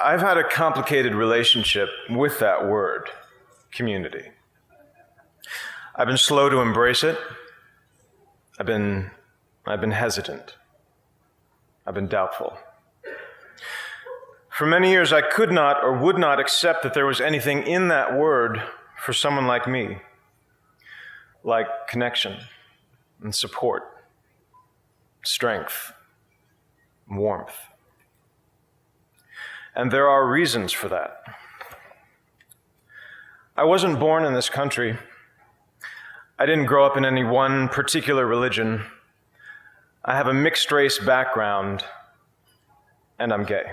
I've had a complicated relationship with that word, community. I've been slow to embrace it. I've been hesitant. I've been doubtful. For many years, I could not or would not accept that there was anything in that word for someone like me, like connection and support, strength, warmth. And there are reasons for that. I wasn't born in this country. I didn't grow up in any one particular religion. I have a mixed race background, and I'm gay.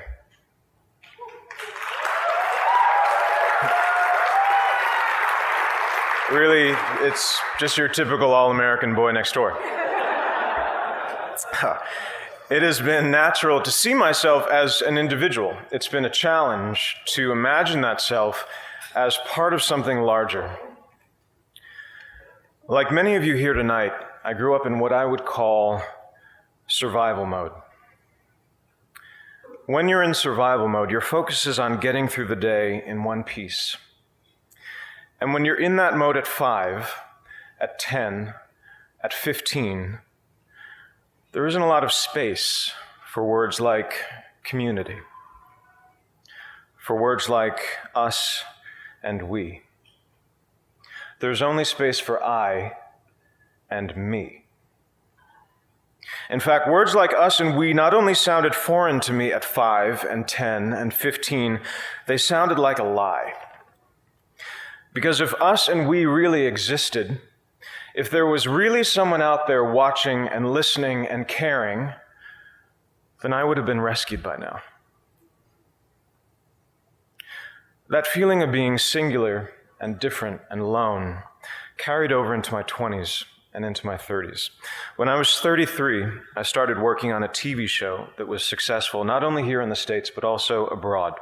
Really, it's just your typical all-American boy next door. It has been natural to see myself as an individual. It's been a challenge to imagine that self as part of something larger. Like many of you here tonight, I grew up in what I would call survival mode. When you're in survival mode, your focus is on getting through the day in one piece. And when you're in that mode at 5, at 10, at 15, there isn't a lot of space for words like community, for words like us and we. There's only space for I and me. In fact, words like us and we not only sounded foreign to me at 5 and 10 and 15, they sounded like a lie. Because if us and we really existed, if there was really someone out there watching and listening and caring, then I would have been rescued by now. That feeling of being singular and different and alone carried over into my 20s and into my 30s. When I was 33, I started working on a TV show that was successful not only here in the States, but also abroad,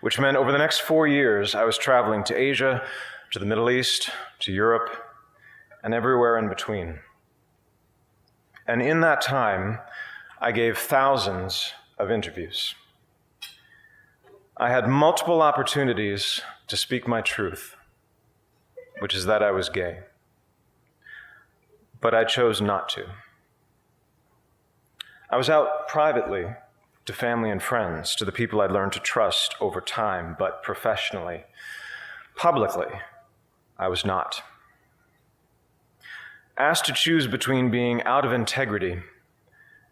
which meant over the next 4 years, I was traveling to Asia, to the Middle East, to Europe, and everywhere in between. And in that time, I gave thousands of interviews. I had multiple opportunities to speak my truth, which is that I was gay. But I chose not to. I was out privately to family and friends, to the people I'd learned to trust over time, but professionally, publicly, I was not. Asked to choose between being out of integrity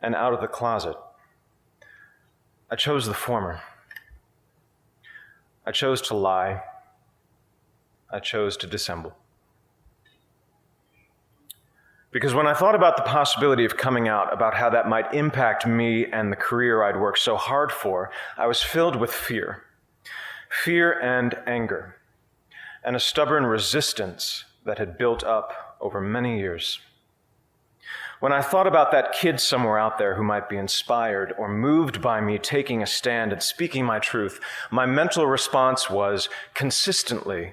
and out of the closet, I chose the former. I chose to lie. I chose to dissemble. Because when I thought about the possibility of coming out, about how that might impact me and the career I'd worked so hard for, I was filled with fear. Fear and anger, and a stubborn resistance that had built up over many years. When I thought about that kid somewhere out there who might be inspired or moved by me taking a stand and speaking my truth, my mental response was consistently,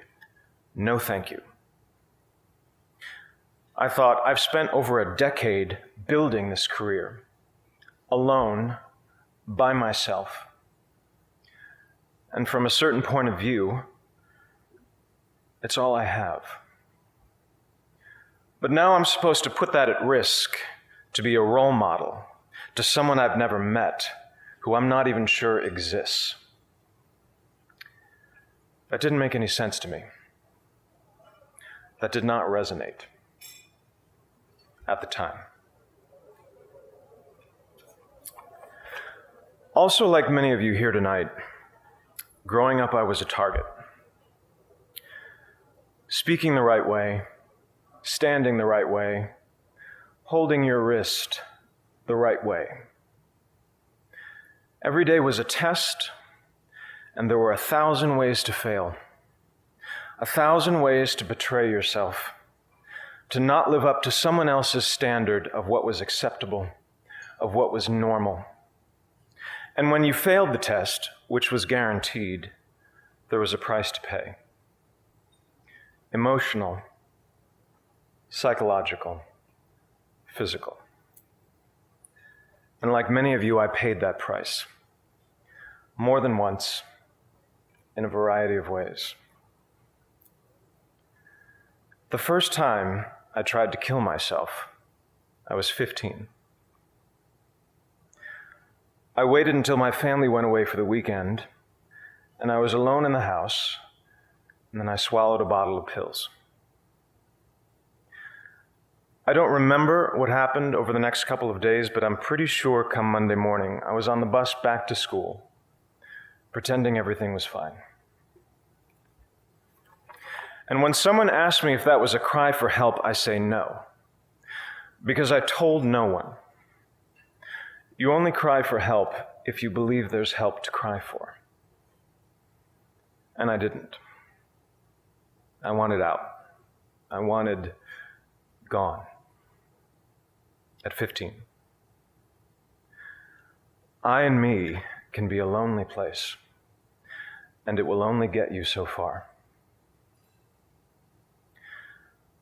no thank you. I thought, I've spent over a decade building this career, alone, by myself. And from a certain point of view, it's all I have. But now I'm supposed to put that at risk to be a role model to someone I've never met, who I'm not even sure exists. That didn't make any sense to me. That did not resonate at the time. Also, like many of you here tonight, growing up I was a target. Speaking the right way, standing the right way, holding your wrist the right way. Every day was a test, and there were 1,000 ways to fail. 1,000 ways to betray yourself, to not live up to someone else's standard of what was acceptable, of what was normal. And when you failed the test, which was guaranteed, there was a price to pay. Emotional, psychological, physical. And like many of you, I paid that price. More than once, in a variety of ways. The first time I tried to kill myself, I was 15. I waited until my family went away for the weekend, and I was alone in the house, and then I swallowed a bottle of pills. I don't remember what happened over the next couple of days, but I'm pretty sure come Monday morning, I was on the bus back to school, pretending everything was fine. And when someone asks me if that was a cry for help, I say no, because I told no one. You only cry for help if you believe there's help to cry for. And I didn't. I wanted out. I wanted gone. At 15. I and me can be a lonely place, and it will only get you so far.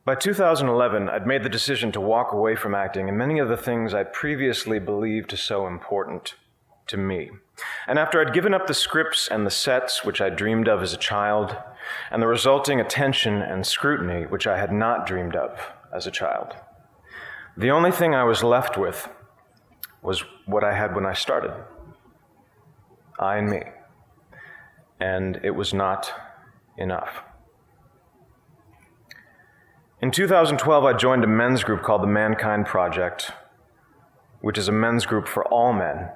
By 2011, I'd made the decision to walk away from acting and many of the things I'd previously believed so important to me. And after I'd given up the scripts and the sets, which I dreamed of as a child, and the resulting attention and scrutiny, which I had not dreamed of as a child, the only thing I was left with was what I had when I started. I and me. And it was not enough. In 2012, I joined a men's group called the Mankind Project, which is a men's group for all men,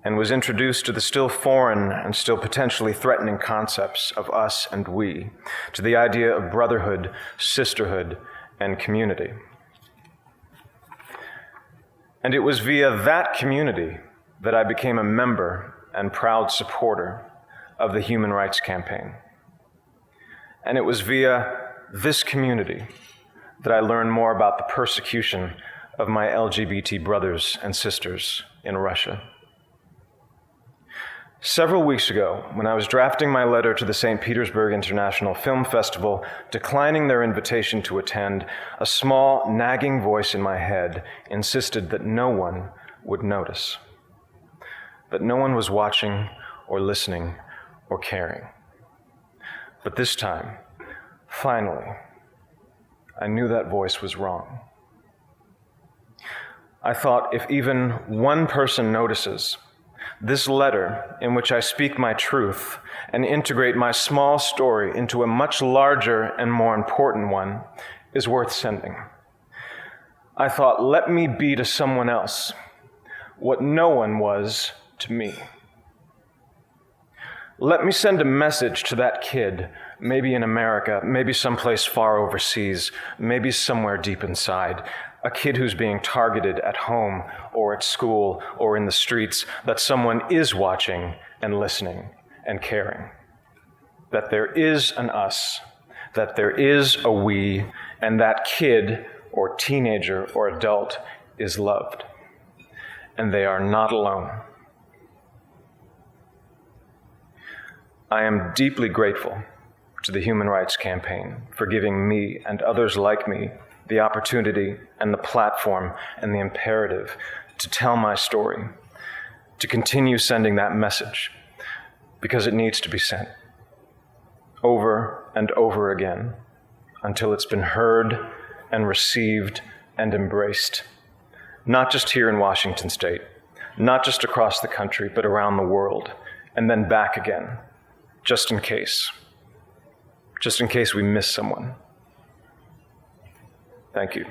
and was introduced to the still foreign and still potentially threatening concepts of us and we, to the idea of brotherhood, sisterhood, and community. And it was via that community that I became a member and proud supporter of the Human Rights Campaign. And it was via this community that I learned more about the persecution of my LGBT brothers and sisters in Russia. Several weeks ago, when I was drafting my letter to the St. Petersburg International Film Festival, declining their invitation to attend, a small, nagging voice in my head insisted that no one would notice, that no one was watching or listening or caring. But this time, finally, I knew that voice was wrong. I thought, if even one person notices, this letter, in which I speak my truth and integrate my small story into a much larger and more important one, is worth sending. I thought, let me be to someone else what no one was to me. Let me send a message to that kid, maybe in America, maybe someplace far overseas, maybe somewhere deep inside, a kid who's being targeted at home or at school or in the streets, that someone is watching and listening and caring. That there is an us, that there is a we, and that kid or teenager or adult is loved. And they are not alone. I am deeply grateful to the Human Rights Campaign for giving me and others like me the opportunity and the platform and the imperative to tell my story, to continue sending that message, because it needs to be sent over and over again until it's been heard and received and embraced, not just here in Washington State, not just across the country, but around the world, and then back again, just in case we miss someone. Thank you.